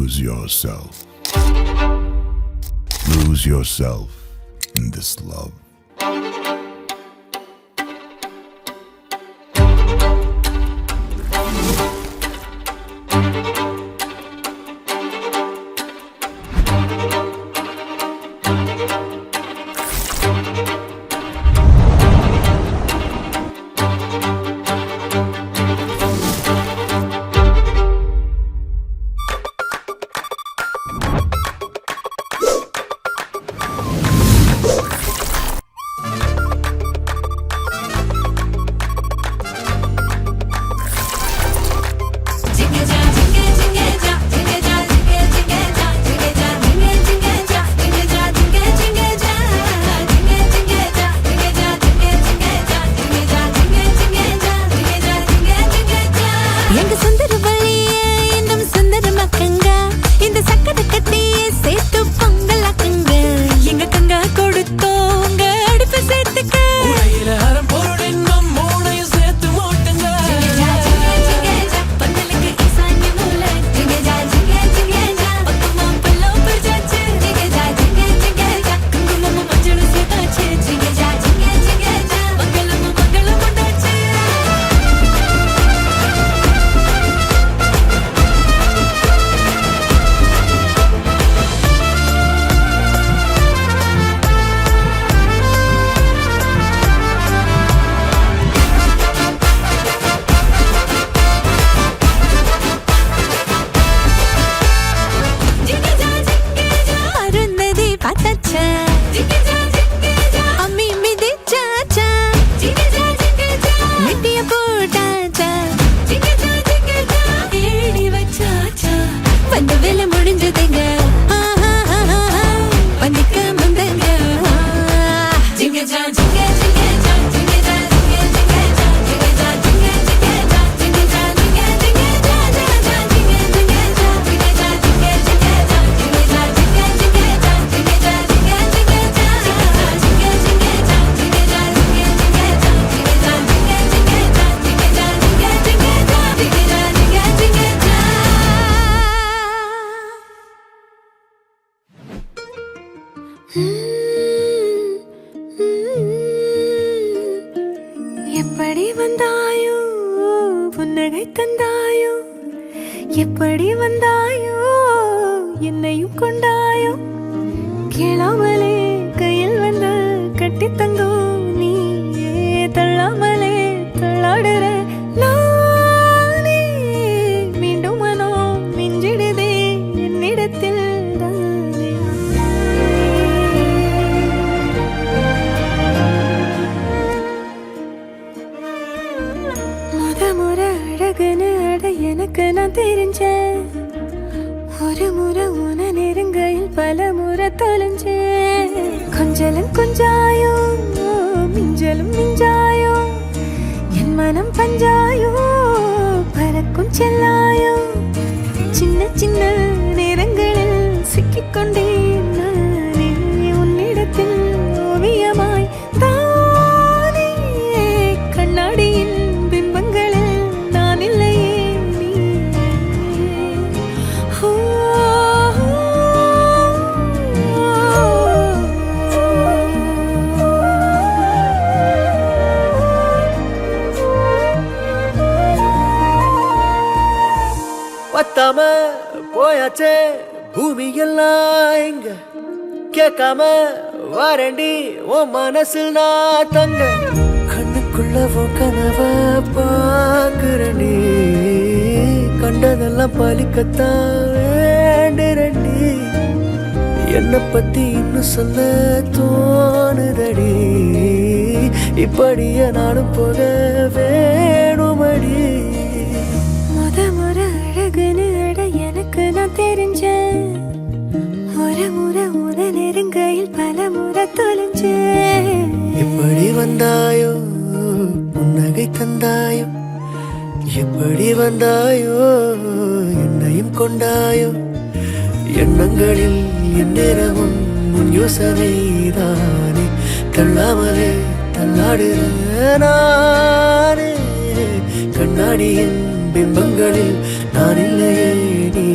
lose yourself. Lose yourself in this love. எப்படி வந்தாயோ புன்னகை தந்தாயோ எப்படி வந்தாயோ என்னையும் கொண்டாயோ கேளாமலே கையில் வந்து கட்டி தந்தோ நீ தள்ளாமலே தள்ளாடுற நானே மீண்டும் மனோ மிஞ்சிடுதே என்னிடத்தில் எனக்கு நான் தெரிஞ்சேன் ஒரு முறை உன நெருங்கையில் பல முறை தொலைஞ்சேன் கொஞ்சலும் கொஞ்சாயோ மிஞ்சலும் மிஞ்சாயோ என் மனம் பஞ்சாயோ பறக்கும் செல்லாயோ சின்ன சின்ன நேரங்களில் சிக்கிக்கொண்டேன் நானே உன்னிடத்தில் ஓவியமாய் தானே கண்ணாடியின் பிம்பங்களில் நான் இல்லையே பத்தாம போயாச்சே பூமி எல்லாம் இங்க கேட்காம வாரண்டி உன் மனசில் நான் தங்க கண்ணுக்குள்ள கனவ பாக்குறண்டி கண்டதெல்லாம் பலிக்கத்தான் வேண்டுரண்டி என்னை பத்தி இன்னும் சொல்ல தோணுதடி இப்படியே நானும் போக வேணுமடி எனக்கு நான் தெரிஞ்சேன் ஒரு முறை உன நெருங்கையில் பல முறை தொலைஞ்சேன் எப்படி வந்தாயோ புன்னகை தந்தாயோ எப்படி வந்தாயோ என்னையும் கொண்டாயோ எண்ணங்களில் எந்நேரமும் முன் யோசனைதானே தள்ளாமலே தள்ளாடுற நானே கண்ணாடியின் பிம்பங்களில் நான் இல்லையே நீ